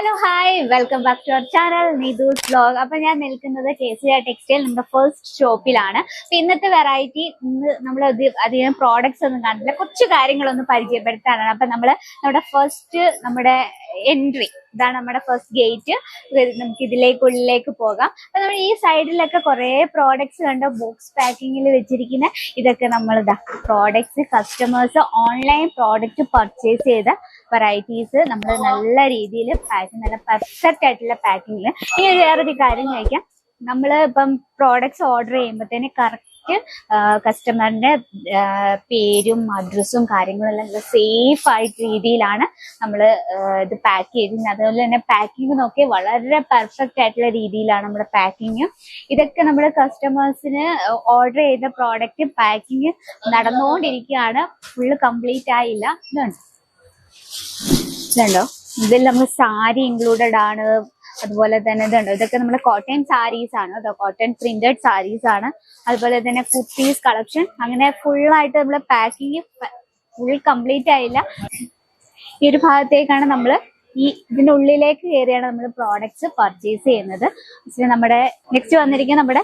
Hello hi welcome back to our channel Neethu's vlog. അപ്പൊ ഞാൻ നിൽക്കുന്നത് KCR ടെക്സ്റ്റൈൽ നമ്മുടെ ഫസ്റ്റ് ഷോപ്പിലാണ്. അപ്പൊ ഇന്നത്തെ വെറൈറ്റി നമ്മൾ അധികം പ്രോഡക്ട്സ് ഒന്നും കാണില്ല, കുറച്ച് കാര്യങ്ങളൊന്ന് പരിചയപ്പെടുത്താനാണ്. അപ്പൊ നമ്മുടെ ഫസ്റ്റ് എൻട്രി ഇതാണ്, നമ്മുടെ ഫസ്റ്റ് ഗേറ്റ്. നമുക്ക് ഇതിലേക്കുള്ളിലേക്ക് പോകാം. അപ്പൊ നമ്മൾ ഈ സൈഡിലൊക്കെ കുറെ പ്രോഡക്ട്സ് കണ്ട ബോക്സ് പാക്കിങ്ങിൽ വെച്ചിരിക്കുന്ന ഇതൊക്കെ നമ്മളിതാ products customers online product purchase ചെയ്ത വെറൈറ്റീസ് നമ്മൾ നല്ല രീതിയിൽ നല്ല പെർഫെക്റ്റ് ആയിട്ടുള്ള പാക്കിങ്ങിൽ. ഇനി വേറൊരു കാര്യം ചോദിക്കാം, നമ്മൾ ഇപ്പം പ്രോഡക്ട്സ് ഓർഡർ ചെയ്യുമ്പോഴത്തേന് കറക്റ്റ് കസ്റ്റമറിന്റെ പേരും അഡ്രസ്സും കാര്യങ്ങളും എല്ലാം സേഫ് ആയിട്ട് രീതിയിലാണ് നമ്മൾ ഇത് പാക്ക് ചെയ്തിരുന്നത്. അതുപോലെ തന്നെ പാക്കിങ് നോക്കി വളരെ പെർഫെക്റ്റ് ആയിട്ടുള്ള രീതിയിലാണ് നമ്മുടെ പാക്കിങ്. ഇതൊക്കെ നമ്മൾ കസ്റ്റമേഴ്സിന് ഓർഡർ ചെയ്ത പ്രോഡക്റ്റ് പാക്കിങ് നടന്നുകൊണ്ടിരിക്കുകയാണ്, ഫുള്ള് കംപ്ലീറ്റ് ആയില്ല. ഇതുണ്ടോ, ഇതിൽ നമ്മൾ സാരി ഇൻക്ലൂഡഡ് ആണ്. അതുപോലെ തന്നെ ഇതുണ്ടോ, ഇതൊക്കെ നമ്മുടെ കോട്ടൺ സാരീസ് ആണ് കേട്ടോ, കോട്ടൺ പ്രിന്റഡ് സാരീസ് ആണ്. അതുപോലെ തന്നെ കുർത്തീസ് കളക്ഷൻ, അങ്ങനെ ഫുള്ളായിട്ട് നമ്മൾ പാക്കിങ് ഫുൾ കംപ്ലീറ്റ് ആയില്ല. ഈ ഒരു ഭാഗത്തേക്കാണ് നമ്മൾ ഇതിന്റെ ഉള്ളിലേക്ക് കയറിയാണ് നമ്മൾ പ്രോഡക്ട്സ് പർച്ചേസ് ചെയ്യുന്നത്. നമ്മുടെ നെക്സ്റ്റ് വന്നിരിക്കുന്നത് നമ്മുടെ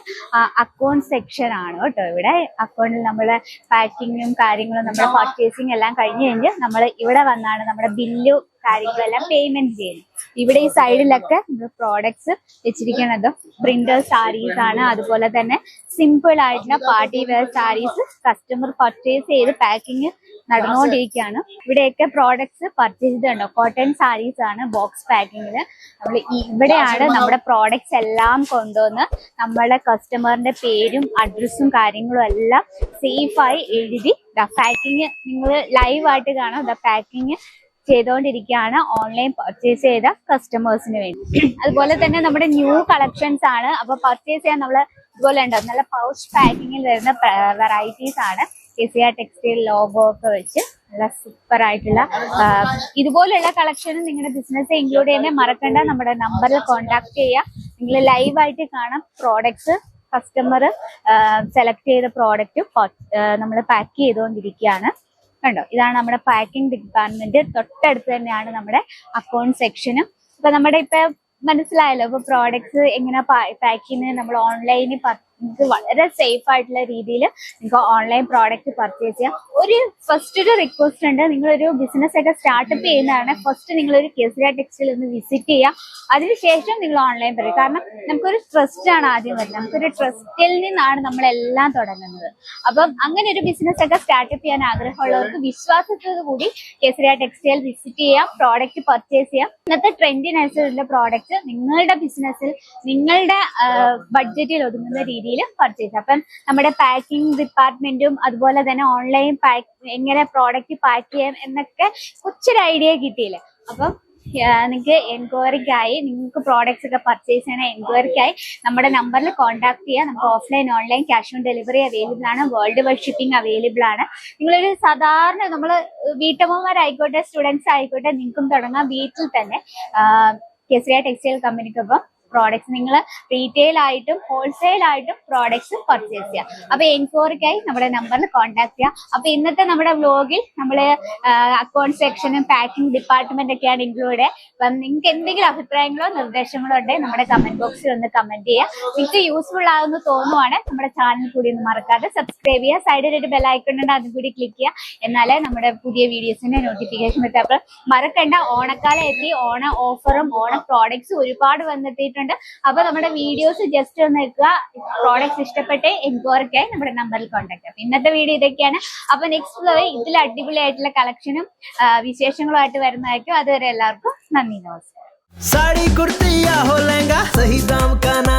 അക്കൗണ്ട് സെക്ഷൻ ആണ് കേട്ടോ. ഇവിടെ അക്കൗണ്ടിൽ നമ്മുടെ പാക്കിങ്ങും കാര്യങ്ങളും നമ്മുടെ പർച്ചേസിങ് എല്ലാം കഴിഞ്ഞ് കഴിഞ്ഞ് നമ്മൾ ഇവിടെ വന്നാണ് നമ്മുടെ ബില്ല് കാര്യങ്ങളെല്ലാം പേയ്മെന്റ് ചെയ്യുന്നത്. ഇവിടെ ഈ സൈഡിലൊക്കെ പ്രോഡക്ട്സ് വെച്ചിരിക്കുന്നത് പ്രിന്റഡ് സാരീസ് ആണ്. അതുപോലെ തന്നെ സിമ്പിൾ ആയിട്ടുള്ള party wear saris customer purchase ചെയ്ത് പാക്കിങ് നടന്നുകൊണ്ടിരിക്കുകയാണ്. ഇവിടെയൊക്കെ പ്രോഡക്ട്സ് പർച്ചേസ് ചെയ്തിട്ടുണ്ടോ, കോട്ടൺ സാരീസ് ആണ് ബോക്സ് പാക്കിങ്ങില്. നമ്മൾ ഇവിടെയാണ് നമ്മുടെ പ്രോഡക്ട്സ് എല്ലാം കൊണ്ടുവന്ന് നമ്മളെ കസ്റ്റമറിന്റെ പേരും അഡ്രസ്സും കാര്യങ്ങളും എല്ലാം സേഫായി എഴുതി പാക്കിങ് നിങ്ങൾ ലൈവായിട്ട് കാണാം. പാക്കിങ് ചെയ്തുകൊണ്ടിരിക്കുകയാണ് ഓൺലൈൻ പർച്ചേസ് ചെയ്ത കസ്റ്റമേഴ്സിന് വേണ്ടി. അതുപോലെ തന്നെ നമ്മുടെ ന്യൂ കളക്ഷൻസ് ആണ്. അപ്പൊ പർച്ചേസ് ചെയ്യാൻ നമ്മൾ ഇതുപോലെ ഉണ്ടാവും, നല്ല പൗച്ച് പാക്കിങ്ങിൽ വരുന്ന വെറൈറ്റീസ് ആണ്. KCR ടെക്സ്റ്റൈൽ ലോഗോ ഒക്കെ വെച്ച് നല്ല സൂപ്പർ ആയിട്ടുള്ള ഇതുപോലുള്ള കളക്ഷൻ നിങ്ങളുടെ ബിസിനസ് ഇൻക്ലൂഡ് ചെയ്യുന്നത് മറക്കണ്ട. നമ്മുടെ നമ്പറിൽ കോൺടാക്ട് ചെയ്യുക. നിങ്ങൾ ലൈവായിട്ട് കാണാം പ്രോഡക്ട്സ്. കസ്റ്റമർ സെലക്ട് ചെയ്ത പ്രോഡക്റ്റ് നമ്മൾ പാക്ക് ചെയ്തുകൊണ്ടിരിക്കുകയാണ്. കണ്ടോ, ഇതാണ് നമ്മുടെ പാക്കിംഗ് ഡിപ്പാർട്ട്മെന്റ്. തൊട്ടടുത്ത് തന്നെയാണ് നമ്മുടെ അക്കൗണ്ട് സെക്ഷനും. ഇപ്പൊ നമ്മുടെ ഇപ്പൊ മനസ്സിലായല്ലോ, ഇപ്പൊ പ്രോഡക്ട്സ് എങ്ങനെ പാക്ക് ചെയ്യുന്നത്. നമ്മൾ ഓൺലൈനിൽ നിങ്ങൾക്ക് വളരെ സേഫ് ആയിട്ടുള്ള രീതിയിൽ നിങ്ങൾക്ക് ഓൺലൈൻ പ്രോഡക്റ്റ് പർച്ചേസ് ചെയ്യാം. ഫസ്റ്റ് ഒരു റിക്വസ്റ്റ് ഉണ്ട്, നിങ്ങളൊരു ബിസിനസ് ഒക്കെ സ്റ്റാർട്ടപ്പ് ചെയ്യുന്നതാണ്, ഫസ്റ്റ് നിങ്ങളൊരു KCR ടെക്സ്റ്റൈൽ ഒന്ന് വിസിറ്റ് ചെയ്യാം. അതിനുശേഷം നിങ്ങൾ ഓൺലൈൻ പറയും. കാരണം നമുക്കൊരു ട്രസ്റ്റ് ആണ് ആദ്യം വരുന്നത്. നമുക്കൊരു ട്രസ്റ്റിൽ നിന്നാണ് നമ്മളെല്ലാം തുടങ്ങുന്നത്. അപ്പം അങ്ങനെ ഒരു ബിസിനസ് ഒക്കെ സ്റ്റാർട്ടപ്പ് ചെയ്യാൻ ആഗ്രഹമുള്ളവർക്ക് വിശ്വാസത്തോടു കൂടി KCR ടെക്സ്റ്റൈൽ വിസിറ്റ് ചെയ്യാം, പ്രോഡക്റ്റ് പർച്ചേസ് ചെയ്യാം. ഇന്നത്തെ ട്രെൻഡിനനുസരിച്ചുള്ള പ്രോഡക്റ്റ് നിങ്ങളുടെ ബിസിനസ്സിൽ നിങ്ങളുടെ ബഡ്ജറ്റിൽ ഒതുങ്ങുന്ന രീതിയിൽ പർച്ചേസ്. അപ്പം നമ്മുടെ പാക്കിംഗ് ഡിപ്പാർട്ട്മെന്റും അതുപോലെ തന്നെ ഓൺലൈൻ എങ്ങനെ പ്രോഡക്റ്റ് പാക്ക് ചെയ്യാം എന്നൊക്കെ കൊച്ചൊരു ഐഡിയ കിട്ടിയില്ലേ. അപ്പം നിങ്ങൾക്ക് എൻക്വയറിക്കായി, നിങ്ങൾക്ക് പ്രോഡക്ട്സ് ഒക്കെ പർച്ചേസ് ചെയ്യണ എൻക്വയറിക്കായി നമ്മുടെ നമ്പറിൽ കോൺടാക്ട് ചെയ്യുക. നമുക്ക് offline online cash on delivery available ആണ്, വേൾഡ് വൈഡ് ഷിപ്പിംഗ് അവൈലബിൾ ആണ്. നിങ്ങളൊരു സാധാരണ നമ്മൾ വീട്ടമ്മമാരായിക്കോട്ടെ സ്റ്റുഡൻസ് ആയിക്കോട്ടെ നിങ്ങൾക്കും തുടങ്ങാം വീട്ടിൽ തന്നെ. KCR ടെക്സ്റ്റൈൽ കമ്പനിക്കൊപ്പം പ്രോഡക്ട്സ് നിങ്ങൾ റീറ്റെയിൽ ആയിട്ടും ഹോൾസെയിൽ ആയിട്ടും പ്രോഡക്ട്സ് പർച്ചേസ് ചെയ്യാം. അപ്പൊ എൻക്വയറിക്കായി നമ്മുടെ നമ്പറിൽ കോൺടാക്ട് ചെയ്യാം. അപ്പൊ ഇന്നത്തെ നമ്മുടെ വ്ലോഗിൽ നമ്മള് അക്കൗണ്ട് സെക്ഷനും പാക്കിംഗ് ഡിപ്പാർട്ട്മെന്റ് ഒക്കെയാണ് ഇൻക്ലൂഡ്. അപ്പം നിങ്ങൾക്ക് എന്തെങ്കിലും അഭിപ്രായങ്ങളോ നിർദ്ദേശങ്ങളോ ഉണ്ടെങ്കിൽ നമ്മുടെ കമന്റ് ബോക്സിൽ ഒന്ന് കമന്റ് ചെയ്യാം. നിങ്ങൾക്ക് യൂസ്ഫുൾ ആകുമെന്ന് തോന്നുവാണ് നമ്മുടെ ചാനൽ കൂടി ഒന്ന് മറക്കാതെ സബ്സ്ക്രൈബ് ചെയ്യുക. സൈഡിൽ ഒരു ബെൽ ഐക്കൺ ഉണ്ട്, അതും കൂടി ക്ലിക്ക് ചെയ്യുക. എന്നാലേ നമ്മുടെ പുതിയ വീഡിയോസിന്റെ നോട്ടിഫിക്കേഷൻ എത്തുക. അപ്പോൾ മറക്കണ്ട, ഓണക്കാലം എത്തി, ഓണ ഓഫറും ഓണ പ്രോഡക്ട്സും ഒരുപാട് വന്നെത്തിയിട്ടുണ്ട്. അപ്പൊ നമ്മുടെ വീഡിയോസ് ജസ്റ്റ് ഒന്ന് വെക്കുക. പ്രോഡക്ട്സ് ഇഷ്ടപ്പെട്ടേ എൻക്വയറിക്കായി നമ്മുടെ നമ്പറിൽ കോൺടാക്ട് ചെയ്യാം. ഇന്നത്തെ വീഡിയോ ഇതൊക്കെയാണ്. അപ്പൊ നെക്സ്റ്റ് ഫ്ലോയിൽ ഇതിൽ അടിപൊളിയായിട്ടുള്ള കളക്ഷനും വിശേഷങ്ങളുമായിട്ട് വരുന്നതായിരിക്കും. അതുവരെ എല്ലാവർക്കും നന്ദി, നമസ്കാരം. साड़ी कुर्ती या हो लहंगा, सही दाम का ना